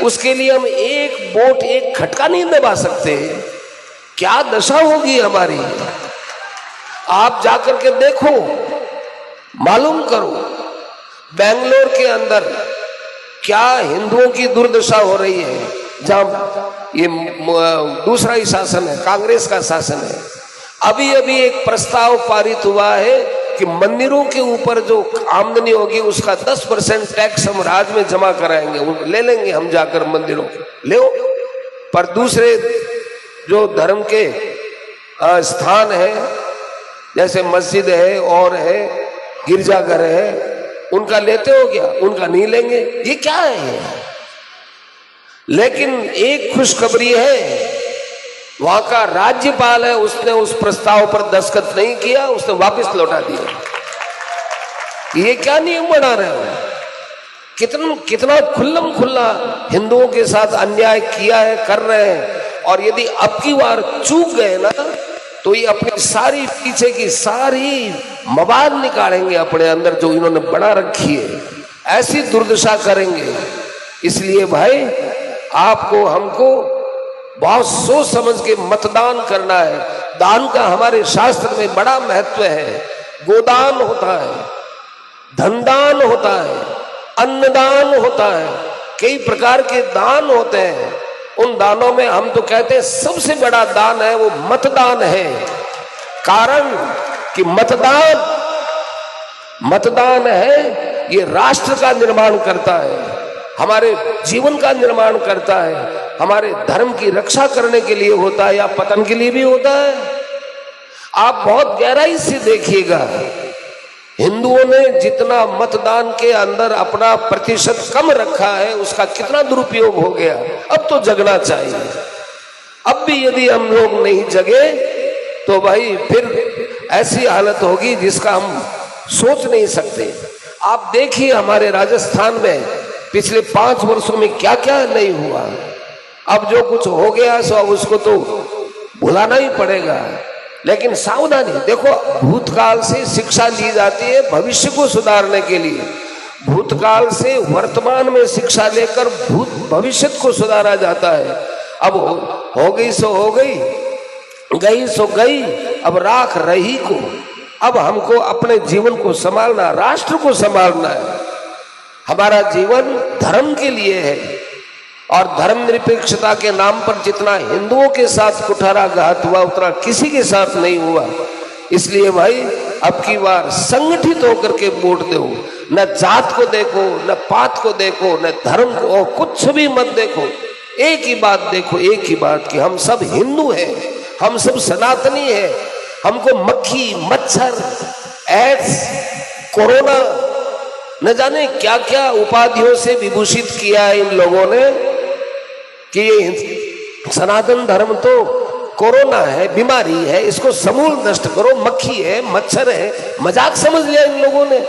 उसके लिए हम एक वोट एक खटका नहीं दबा सकते। क्या दशा होगी हमारी, आप जाकर के देखो, मालूम करो बेंगलोर के अंदर क्या हिंदुओं की दुर्दशा हो रही है, जहां ये दूसरा ही शासन है, कांग्रेस का शासन है। अभी अभी एक प्रस्ताव पारित हुआ है कि मंदिरों के ऊपर जो आमदनी होगी उसका 10% टैक्स हम राज्य में जमा कराएंगे, ले लेंगे हम जाकर मंदिरों के ले। पर दूसरे जो धर्म के स्थान है, जैसे मस्जिद है और है, गिरजाघर है, उनका लेते हो क्या? उनका नहीं लेंगे। ये क्या है ये? लेकिन एक खुशखबरी है, वहां का राज्यपाल है, उसने उस प्रस्ताव पर दस्तखत नहीं किया, उसने वापस लौटा दिया। ये क्या नियम बना रहे हो? कितना खुल्लम खुल्ला हिंदुओं के साथ अन्याय किया है, कर रहे हैं। और यदि अब की बार चूक गए ना, तो ये अपनी सारी पीछे की सारी मवाद निकालेंगे अपने अंदर जो इन्होंने बना रखी है, ऐसी दुर्दशा करेंगे। इसलिए भाई आपको हमको बहुत सोच समझ के मतदान करना है। दान का हमारे शास्त्र में बड़ा महत्व है। गोदान होता है, धनदान होता है, अन्नदान होता है, कई प्रकार के दान होते हैं। उन दानों में हम तो कहते हैं सबसे बड़ा दान है वो मतदान है। कारण कि मतदान है, ये राष्ट्र का निर्माण करता है, हमारे जीवन का निर्माण करता है, हमारे धर्म की रक्षा करने के लिए होता है या पतन के लिए भी होता है। आप बहुत गहराई से देखिएगा, हिंदुओं ने जितना मतदान के अंदर अपना प्रतिशत कम रखा है, उसका कितना दुरुपयोग हो गया। अब तो जगना चाहिए। अब भी यदि हम लोग नहीं जगे तो भाई फिर ऐसी हालत होगी जिसका हम सोच नहीं सकते। आप देखिए हमारे राजस्थान में पिछले 5 वर्षों में क्या क्या नहीं हुआ। अब जो कुछ हो गया सो अब उसको तो भुलाना ही पड़ेगा। लेकिन सावधानी देखो, भूतकाल से शिक्षा ली जाती है भविष्य को सुधारने के लिए। भूतकाल से वर्तमान में शिक्षा लेकर भविष्य को सुधारा जाता है। अब हो गई सो हो गई, गई सो गई, अब राख रही को। अब हमको अपने जीवन को संभालना, राष्ट्र को संभालना है। हमारा जीवन धर्म के लिए है और धर्मनिरपेक्षता के नाम पर जितना हिंदुओं के साथ कुठाराघात हुआ उतना किसी के साथ नहीं हुआ। इसलिए भाई अब की बार संगठित होकर के वोट दो। न जात को देखो, न पात को देखो, न धर्म को, और कुछ भी मत देखो। एक ही बात देखो, एक ही बात कि हम सब हिंदू हैं, हम सब सनातनी हैं। हमको मक्खी, मच्छर, एड्स, कोरोना, न जाने क्या क्या उपाधियों से विभूषित किया है इन लोगों ने कि ये सनातन धर्म तो कोरोना है, बीमारी है, इसको समूल नष्ट करो, मक्खी है, मच्छर है, मजाक समझ लिया इन लोगों ने।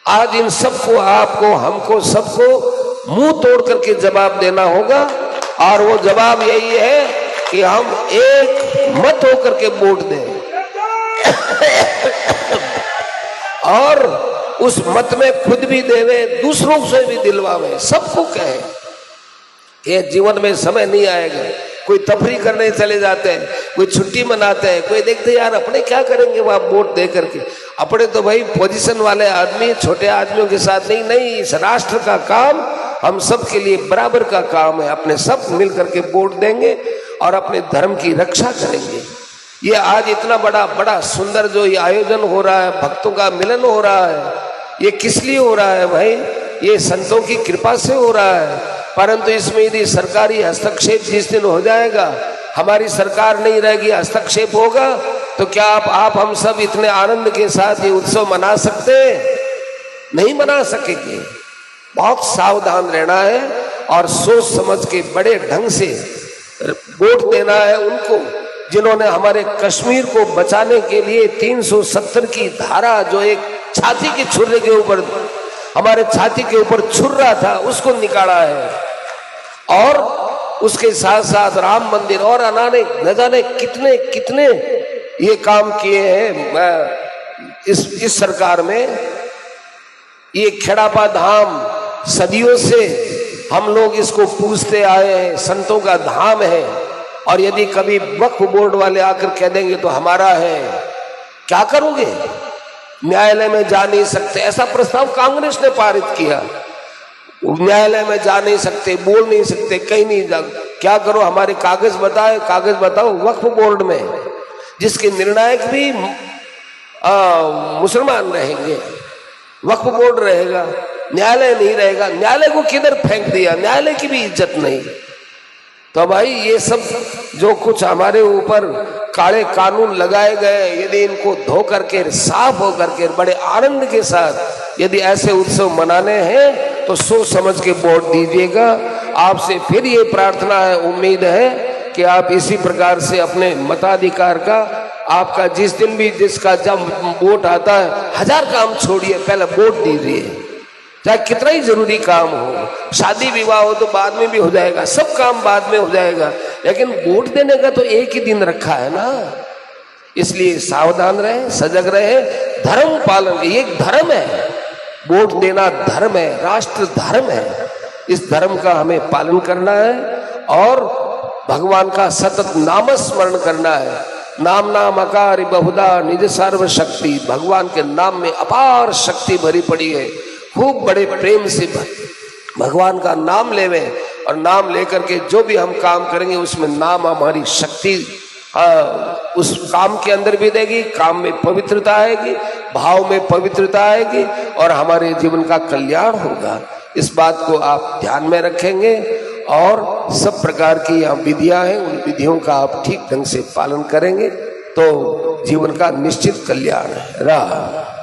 आज इन सबको, आपको, हमको, सबको मुंह तोड़ करके जवाब देना होगा। और वो जवाब यही है कि हम एक मत होकर के वोट दें और उस मत में खुद भी देवे, दूसरों से भी दिलवावे, सबको कहे। ये जीवन में समय नहीं आएगा। कोई तफरी करने चले जाते हैं, कोई छुट्टी मनाते हैं, कोई देखते यार अपने क्या करेंगे वहां वोट दे करके। अपने तो भाई पोजीशन वाले आदमी छोटे आदमियों के साथ नहीं, इस राष्ट्र का काम हम सब के लिए बराबर का काम है। अपने सब मिल करके वोट देंगे और अपने धर्म की रक्षा करेंगे। ये आज इतना बड़ा सुंदर जो ये आयोजन हो रहा है, भक्तों का मिलन हो रहा है, ये किस लिए हो रहा है भाई? ये संतों की कृपा से हो रहा है। परंतु इसमें यदि सरकारी हस्तक्षेप जिस दिन हो जाएगा, हमारी सरकार नहीं रहेगी, हस्तक्षेप होगा, तो क्या आप हम सब इतने आनंद के साथ ये उत्सव मना सकते हैं? नहीं मना सकेंगे। बहुत सावधान रहना है और सोच समझ के बड़े ढंग से वोट देना है उनको जिन्होंने हमारे कश्मीर को बचाने के लिए 370 की धारा, जो एक छाती के छुरे के ऊपर, हमारे छाती के ऊपर छुर रहा था, उसको निकाला है। और उसके साथ साथ राम मंदिर और न जाने कितने कितने ये काम किए हैं इस सरकार में। ये खेड़ापा धाम सदियों से हम लोग इसको पूछते आए हैं, संतों का धाम है, और यदि कभी वक्फ बोर्ड वाले आकर कह देंगे तो हमारा है, क्या करोगे? न्यायालय में जा नहीं सकते, ऐसा प्रस्ताव कांग्रेस ने पारित किया। न्यायालय में जा नहीं सकते, बोल नहीं सकते, कहीं नहीं जा, क्या करो? हमारे कागज बताए, कागज बताओ वक्फ बोर्ड में, जिसके निर्णायक भी मुसलमान रहेंगे, वक्फ बोर्ड रहेगा, न्यायालय नहीं रहेगा। न्यायालय को किधर फेंक दिया, न्यायालय की भी इज्जत नहीं। तो भाई ये सब जो कुछ हमारे ऊपर काले कानून लगाए गए, यदि इनको धो करके साफ हो करके बड़े आनंद के साथ यदि ऐसे उत्सव मनाने हैं तो सोच समझ के वोट दीजिएगा। आपसे फिर ये प्रार्थना है, उम्मीद है कि आप इसी प्रकार से अपने मताधिकार का, आपका जिस दिन भी जिसका जब वोट आता है, 1000 काम छोड़िए, पहले वोट दीजिए। चाहे कितना ही जरूरी काम हो, शादी विवाह हो तो बाद में भी हो जाएगा, सब काम बाद में हो जाएगा, लेकिन वोट देने का तो एक ही दिन रखा है ना। इसलिए सावधान रहे, सजग रहे, धर्म पालन, ये एक धर्म है, वोट देना धर्म है, राष्ट्र धर्म है। इस धर्म का हमें पालन करना है और भगवान का सतत नामस्मरण करना है। नाम नाम अकार बहुधा निज सर्व शक्ति, भगवान के नाम में अपार शक्ति भरी पड़ी है। खूब बड़े प्रेम से भगवान का नाम लेवे, और नाम लेकर के जो भी हम काम करेंगे उसमें नाम हमारी शक्ति उस काम के अंदर भी देगी, काम में पवित्रता आएगी, भाव में पवित्रता आएगी और हमारे जीवन का कल्याण होगा। इस बात को आप ध्यान में रखेंगे और सब प्रकार की यहाँ विधियां हैं, उन विधियों का आप ठीक ढंग से पालन करेंगे तो जीवन का निश्चित कल्याण है। राम।